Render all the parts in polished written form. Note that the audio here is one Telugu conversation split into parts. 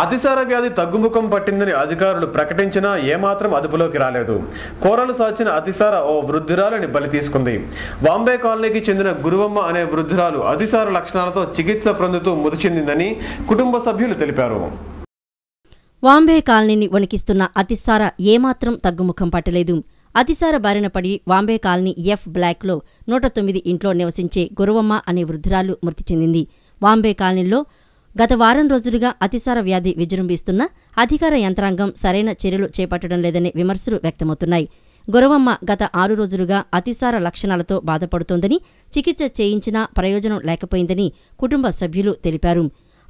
అతిసార వ్యాధి తగ్గుముఖం పట్టిందని అధికారులు ప్రకటించినా ఏమాత్రం అదుపులోకి రాలేదు. కోరలు సాచిన అతిసార ఓ వృద్ధురాలిని బలి తీసుకుంది. వాంబే కాలనీకి చెందిన గురువమ్మ అనే వృద్ధురాలు అతిసార లక్షణాలతో చికిత్స పొందుతూ మృతి చెందిందని కుటుంబ సభ్యులు తెలిపారు. వాంబే కాలనీని వణికిస్తున్న అతిసార ఏమాత్రం తగ్గుముఖం పట్టలేదు. అతిసార బారిన పడి వాంబే కాలనీ ఎఫ్ బ్లాక్లో 109 ఇంట్లో నివసించే గురువమ్మ అనే వృద్ధురాలు మృతి చెందింది. వాంబే కాలనీలో గత వారం రోజులుగా అతిసార వ్యాధి విజృంభిస్తున్న అధికార యంత్రాంగం సరైన చర్యలు చేపట్టడం లేదనే విమర్శలు వ్యక్తమవుతున్నాయి. గురవమ్మ గత 6 రోజులుగా అతిసార లక్షణాలతో బాధపడుతోందని, చికిత్స చేయించినా ప్రయోజనం లేకపోయిందని కుటుంబ సభ్యులు తెలిపారు.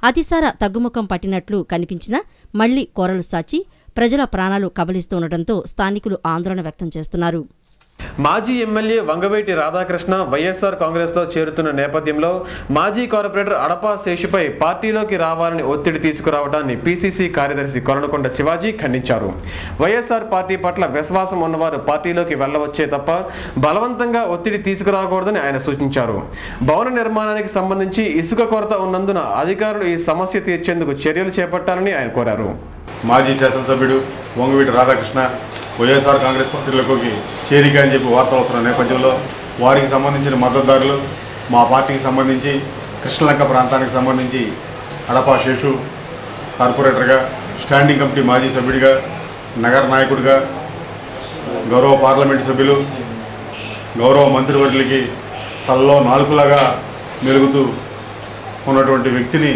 అతిసార తగ్గుముఖం పట్టినట్లు కనిపించినా మళ్లీ కోరలు సాచి ప్రజల ప్రాణాలు కబలిస్తుండటంతో స్థానికులు ఆందోళన వ్యక్తం చేస్తున్నారు. మాజీ ఎమ్మెల్యే వంగవీటి రాధాకృష్ణ వైఎస్ఆర్ కాంగ్రెస్లో చేరుతున్న నేపథ్యంలో మాజీ కార్పొరేటర్ అడపా శేషుపై పార్టీలోకి రావాలని ఒత్తిడి తీసుకురావడాన్ని పీసీసీ కార్యదర్శి కొలనుకొండ శివాజీ ఖండించారు. వైఎస్ఆర్ పార్టీ పట్ల విశ్వాసం ఉన్నవారు పార్టీలోకి వెళ్లవచ్చే తప్ప బలవంతంగా ఒత్తిడి తీసుకురాకూడదని ఆయన సూచించారు. భవన నిర్మాణానికి సంబంధించి ఇసుక కొరత ఉన్నందున అధికారులు ఈ సమస్య తీర్చేందుకు చర్యలు చేపట్టాలని ఆయన కోరారు. మాజీ శాసనసభ్యుడు వంగవీటి రాధాకృష్ణ వైఎస్ఆర్ కాంగ్రెస్ పార్టీలోకి చేరిక అని చెప్పి వార్తలు వస్తున్న నేపథ్యంలో వారికి సంబంధించిన మద్దతుదారులు మా పార్టీకి సంబంధించి కృష్ణలంక ప్రాంతానికి సంబంధించి అడపా శేషు కార్పొరేటర్గా, స్టాండింగ్ కమిటీ మాజీ సభ్యుడిగా, నగర నాయకుడిగా, గౌరవ పార్లమెంటు సభ్యులు, గౌరవ మంత్రివర్యులకి తలలో నాలుకలాగా మెలుగుతూ ఉన్నటువంటి వ్యక్తిని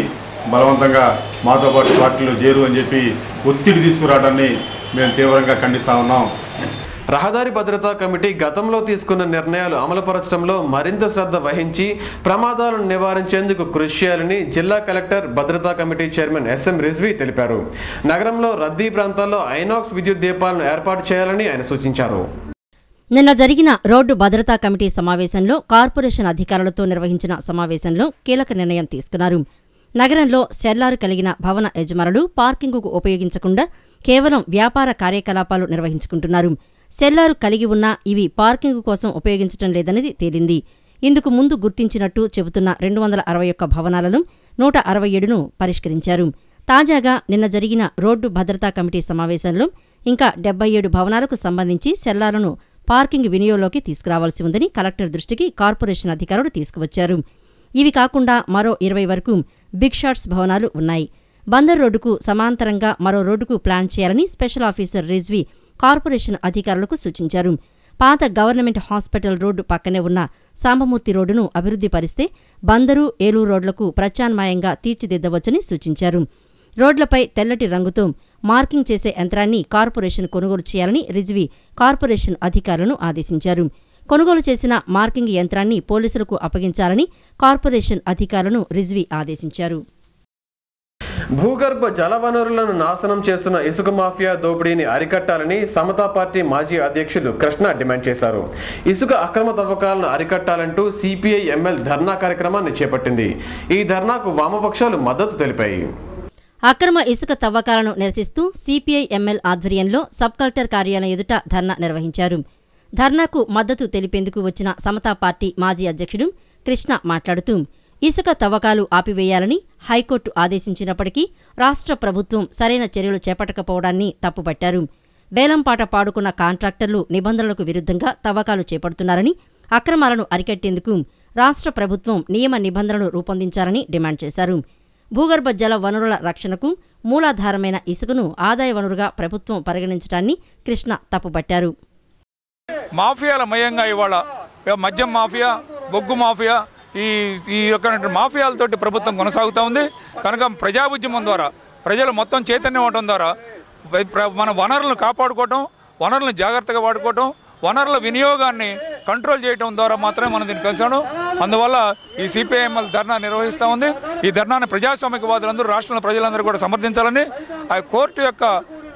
బలవంతంగా మాతో పాటు పార్టీలో చేరు అని చెప్పి ఒత్తిడి తీసుకురావడాన్ని మేము తీవ్రంగా ఖండిస్తా ఉన్నాం. రహదారి భద్రతా కమిటీ గతంలో తీసుకున్న నిర్ణయాలు అమలుపరచడంలో మరింత శ్రద్ధ వహించి ప్రమాదాలను నివారించేందుకు కృషి చేయాలని జిల్లా కలెక్టర్, భద్రతా కమిటీ చైర్మన్ ఎస్ఎం రిజ్వీ తెలిపారు. నగరంలో రద్దీ ప్రాంతాల్లో ఐనాక్స్ విద్యుత్ దీపాలను ఏర్పాటు చేయాలని ఆయన సూచించారు. నిన్న జరిగిన రోడ్డు భద్రతా కమిటీ సమావేశంలో కార్పొరేషన్ అధికారులతో నిర్వహించిన సమావేశంలో కీలక నిర్ణయం తీసుకున్నారు. నగరంలో సెల్లారు కలిగిన భవన యజమానులు పార్కింగుకు ఉపయోగించకుండా కేవలం వ్యాపార కార్యకలాపాలు నిర్వహించుకుంటున్నారు. సెల్లారు కలిగి ఉన్నా ఇవి పార్కింగు కోసం ఉపయోగించడం లేదనేది తేలింది. ఇందుకు ముందు గుర్తించినట్టు చెబుతున్న 261 భవనాలను 167ను పరిష్కరించారు. తాజాగా నిన్న జరిగిన రోడ్డు భద్రతా కమిటీ సమావేశంలో ఇంకా 77 భవనాలకు సంబంధించి సెల్లార్లను పార్కింగ్ వినియోగంలోకి తీసుకురావాల్సి ఉందని కలెక్టర్ దృష్టికి కార్పొరేషన్ అధికారులు తీసుకువచ్చారు. ఇవి కాకుండా మరో 20 వరకు బిగ్ షాట్స్ భవనాలు ఉన్నాయి. బందర్ రోడ్డుకు సమాంతరంగా మరో రోడ్డుకు ప్లాన్ చేయాలని స్పెషల్ ఆఫీసర్ రిజ్వీ కార్పొరేషన్ అధికారులకు సూచించారు. పాత గవర్నమెంట్ హాస్పిటల్ రోడ్డు పక్కనే ఉన్న సాంబమూర్తి రోడ్డును అభివృద్ధి పరిస్తే బందరు, ఏలూరు రోడ్లకు ప్రత్యామ్నాయంగా తీర్చిదిద్దవచ్చని సూచించారు. రోడ్లపై తెల్లటి రంగుతో మార్కింగ్ చేసే యంత్రాన్ని కార్పొరేషన్ కొనుగోలు చేయాలని రిజ్వీ కార్పొరేషన్ అధికారులను ఆదేశించారు. కొనుగోలు చేసిన మార్కింగ్ యంత్రాన్ని పోలీసులకు అప్పగించాలని కార్పొరేషన్ అధికారులను రిజ్వీ ఆదేశించారు. భూగర్భ జల వనరులను నాశనం చేస్తున్న ఇసుక మాఫియా దోపిడీని అరికట్టాలని సమతా పార్టీ మాజీ అధ్యక్షులు కృష్ణ డిమాండ్ చేశారు. ఇసుక అక్రమ తవ్వకాలను అరికట్టాలంటూ సిపిఐ ఎంఎల్ ధర్నా కార్యక్రమాన్ని చేపట్టింది. ఈ ధర్నాకు వామపక్షాలు మద్దతు తెలిపాయి. అక్రమ ఇసుక తవ్వకాలను నిరసిస్తూ సిపిఐ ఎంఎల్ ఆధ్వర్యంలో సబ్ కలెక్టర్ కార్యాలయం ఎదుట ధర్నా నిర్వహించారు. ధర్నాకు మద్దతు తెలిపేందుకు వచ్చిన సమతా పార్టీ మాజీ అధ్యక్షుడు కృష్ణ మాట్లాడుతూ ఇసుక తవ్వకాలు ఆపివేయాలని హైకోర్టు ఆదేశించినప్పటికీ రాష్ట్ర ప్రభుత్వం సరైన చర్యలు చేపట్టకపోవడాన్ని తప్పుపట్టారు. వేలంపాట పాడుకున్న కాంట్రాక్టర్లు నిబంధనలకు విరుద్ధంగా తవ్వకాలు చేపడుతున్నారని, అక్రమాలను అరికట్టేందుకు రాష్ట్ర ప్రభుత్వం నియమ నిబంధనలు రూపొందించాలని డిమాండ్ చేశారు. భూగర్భ జల వనరుల రక్షణకు మూలాధారమైన ఇసుకను ఆదాయ వనరుగా ప్రభుత్వం పరిగణించడాన్ని కృష్ణ తప్పుపట్టారు. మాఫియాల మయంగా ఇవాళ మద్యం మాఫియా, బొగ్గు మాఫియా, ఈ యొక్క మాఫియాలతోటి ప్రభుత్వం కొనసాగుతూ ఉంది. కనుక ప్రజా ఉద్యమం ద్వారా ప్రజలు మొత్తం చైతన్యం అవడం ద్వారా మన వనరులను కాపాడుకోవటం, వనరులను జాగ్రత్తగా వాడుకోవటం, వనరుల వినియోగాన్ని కంట్రోల్ చేయడం ద్వారా మాత్రమే మనం దీన్ని కలిసాను. అందువల్ల ఈ సిపిఐఎంఎల్ ధర్నా నిర్వహిస్తూ ఉంది. ఈ ధర్నాన్ని ప్రజాస్వామికవాదులందరూ, రాష్ట్రంలో ప్రజలందరూ కూడా సమర్థించాలని, ఆ కోర్టు యొక్క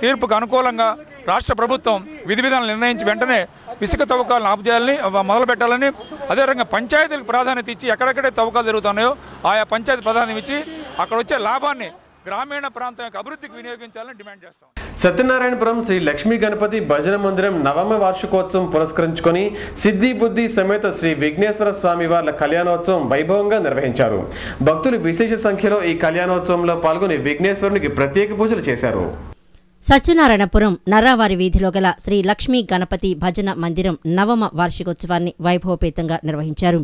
తీర్పుకు అనుకూలంగా రాష్ట్ర ప్రభుత్వం విధి విధానాలు నిర్ణయించి వెంటనే ఇసుక తవ్వకాలను ఆపు చేయాలని, మొదలు పెట్టాలని, అదేవిధంగా పంచాయతీలకు ప్రాధాన్యత ఇచ్చి ఎక్కడెక్కడే తవ్వకాలు జరుగుతున్నాయో ఆయా పంచాయతీ ప్రాధాన్యం ఇచ్చి అక్కడ వచ్చే లాభాన్ని గ్రామీణ ప్రాంతం యొక్క అభివృద్ధికి వినియోగించాలని డిమాండ్ చేస్తాం. సత్యనారాయణపురం శ్రీ లక్ష్మీ గణపతి భజన మందిరం నవమ వార్షికోత్సవం పురస్కరించుకొని సిద్ధి బుద్ధి సమేత శ్రీ విఘ్నేశ్వర స్వామి వార్ల కళ్యాణోత్సవం వైభవంగా నిర్వహించారు. భక్తులు విశేష సంఖ్యలో ఈ కళ్యాణోత్సవంలో పాల్గొని విఘ్నేశ్వరునికి ప్రత్యేక పూజలు చేశారు. సత్యనారాయణపురం నర్రావారి వీధిలో గల శ్రీ లక్ష్మీ గణపతి భజన మందిరం నవమ వార్షికోత్సవాన్ని వైభవపేతంగా నిర్వహించారు.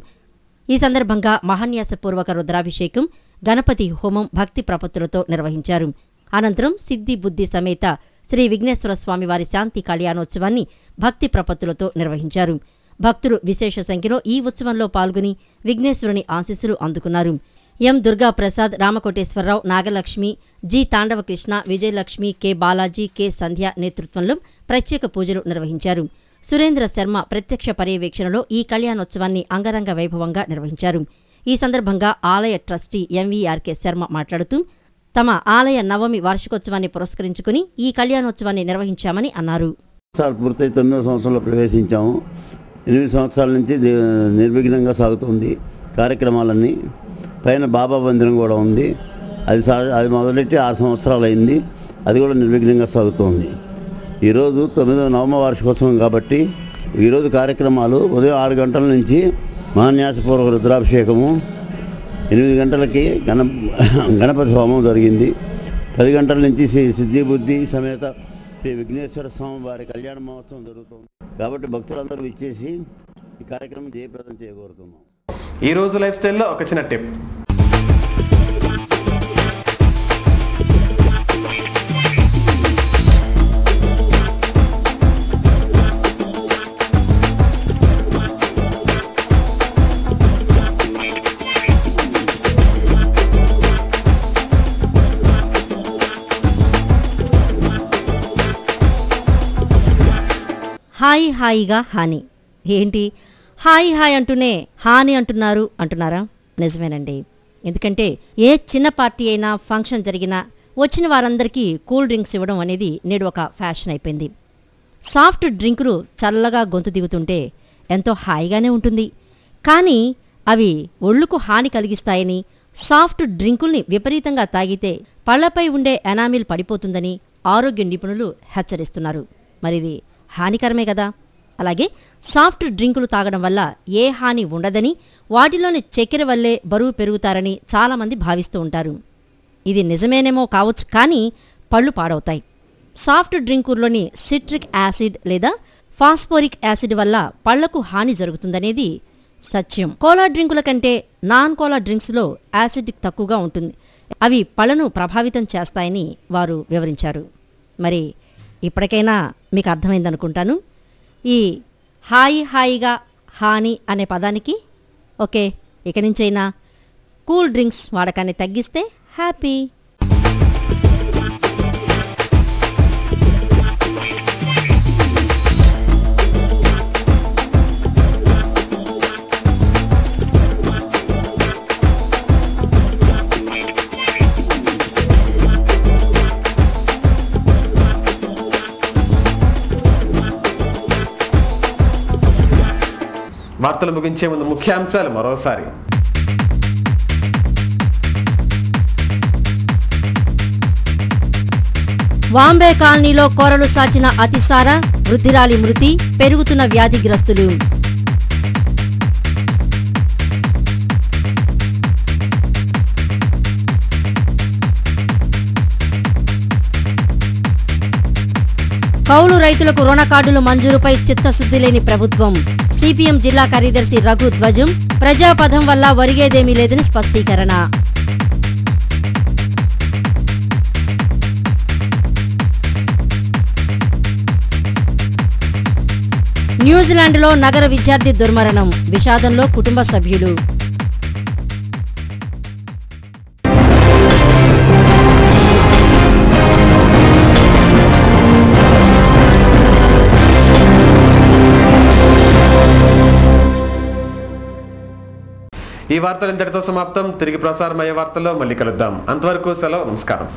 ఈ సందర్భంగా మహాన్యాసపూర్వక రుద్రాభిషేకం, గణపతి హోమం భక్తి ప్రపత్తులతో నిర్వహించారు. అనంతరం సిద్ధి బుద్ధి సమేత శ్రీ విఘ్నేశ్వర స్వామివారి శాంతి కళ్యాణోత్సవాన్ని భక్తి ప్రపత్తులతో నిర్వహించారు. భక్తులు విశేష సంఖ్యలో ఈ ఉత్సవంలో పాల్గొని విఘ్నేశ్వరుని ఆశీస్సులు అందుకున్నారు. M Durgaprasad, Ramakoteswararao, Nagalakshmi, G Tandavakrishna, Vijayalakshmi, K Balaji, K Sandhya నేతృత్వంలో ప్రత్యేక పూజలు నిర్వహించారు. సురేంద్ర శర్మ ప్రత్యక్ష పర్యవేక్షణలో ఈ కళ్యాణోత్సవాన్ని అంగరంగ వైభవంగా నిర్వహించారు. ఈ సందర్భంగా ఆలయ ట్రస్టీ ఎంవీఆర్కే శర్మ మాట్లాడుతూ తమ ఆలయ నవమి వార్షికోత్సవాన్ని పురస్కరించుకుని ఈ కళ్యాణోత్సవాన్ని నిర్వహించామని అన్నారు. పూర్తయి 9వ సంవత్సరంలో ప్రవేశించాము. 8 సంవత్సరాల నుంచి నిర్విఘ్నంగా సాగుతుంది కార్యక్రమాలన్నీ. పైన బాబా మందిరం కూడా ఉంది. అది మొదలెట్టి 6 సంవత్సరాలు అయింది. అది కూడా నిర్విఘ్నంగా సాగుతోంది. ఈరోజు 9వ నవమ వార్షికోత్సవం కాబట్టి ఈరోజు కార్యక్రమాలు ఉదయం 6 గంటల నుంచి మహాన్యాసపూర్వక రుద్రాభిషేకము, 8 గంటలకి గణపతి హోమం జరిగింది. 10 గంటల నుంచి శ్రీ సిద్ధి బుద్ధి సమేత శ్రీ విఘ్నేశ్వర స్వామి వారి కళ్యాణ మహోత్సవం జరుగుతుంది. కాబట్టి భక్తులందరూ ఇచ్చేసి ఈ కార్యక్రమం జయప్రదం చేయగోరుతున్నాం. ఈ రోజు లైఫ్ స్టైల్లో ఒక చిన్న టిప్. హాయి హాయిగా హాని. ఏంటి హాయి హాయ్ అంటూనే హాని అంటున్నారా? నిజమేనండి. ఎందుకంటే ఏ చిన్న పార్టీ అయినా ఫంక్షన్ జరిగినా వచ్చిన వారందరికీ కూల్ డ్రింక్స్ ఇవ్వడం అనేది నేడు ఒక ఫ్యాషన్ అయిపోయింది. సాఫ్ట్ డ్రింకులు చల్లగా గొంతు దిగుతుంటే ఎంతో హాయిగానే ఉంటుంది. కానీ అవి ఒళ్ళుకు హాని కలిగిస్తాయని, సాఫ్ట్ డ్రింకుల్ని విపరీతంగా తాగితే పళ్లపై ఉండే ఎనామిల్ పడిపోతుందని ఆరోగ్య నిపుణులు హెచ్చరిస్తున్నారు. మరిది హానికరమే కదా. అలాగే సాఫ్ట్ డ్రింకులు తాగడం వల్ల ఏ హాని ఉండదని, వాటిలోని చక్కెర వల్లే బరువు పెరుగుతారని చాలామంది భావిస్తూ ఉంటారు. ఇది నిజమేనేమో కావచ్చు, కానీ పళ్ళు పాడవుతాయి. సాఫ్ట్ డ్రింకుల్లోని సిట్రిక్ యాసిడ్ లేదా ఫాస్ఫోరిక్ యాసిడ్ వల్ల పళ్లకు హాని జరుగుతుందనేది సత్యం. కోలా డ్రింకుల కంటే నాన్ కోలా డ్రింక్స్లో యాసిడ్ తక్కువగా ఉంటుంది. అవి పళ్లను ప్రభావితం చేస్తాయని వారు వివరించారు. మరి ఇప్పటికైనా మీకు అర్థమైందనుకుంటాను. ఈ హాయి హాయిగా హాని అనే పదానికి ఓకే, ఇక నుంచైనా కూల్ డ్రింక్స్ వాడకాన్ని తగ్గిస్తే హ్యాపీ. వార్తలు ముగించే ముందు ముఖ్యాంశాలు మరోసారి. వాంబే కాలనీలో కోరలు సాచిన అతిసార, వృద్ధిరాలి మృతి, పెరుగుతున్న వ్యాధిగ్రస్తులు. కౌలు రైతులకు రుణ కార్డులు మంజూరుపై చిత్తశుద్ధి లేని ప్రభుత్వం. సిపిఎం జిల్లా కార్యదర్శి రఘు ధ్వజం. ప్రజాపథం వల్ల ఒరిగేదేమీ లేదని స్పష్టీకరణ. న్యూజిలాండ్లో నగర విద్యార్థి దుర్మరణం, విషాదంలో కుటుంబ సభ్యులు. ఈ వార్తలు ఇంతటితో సమాప్తం. తిరిగి ప్రసారమయ్యే వార్తల్లో మళ్ళీ కలుద్దాం. అంతవరకు సెలవు. నమస్కారం.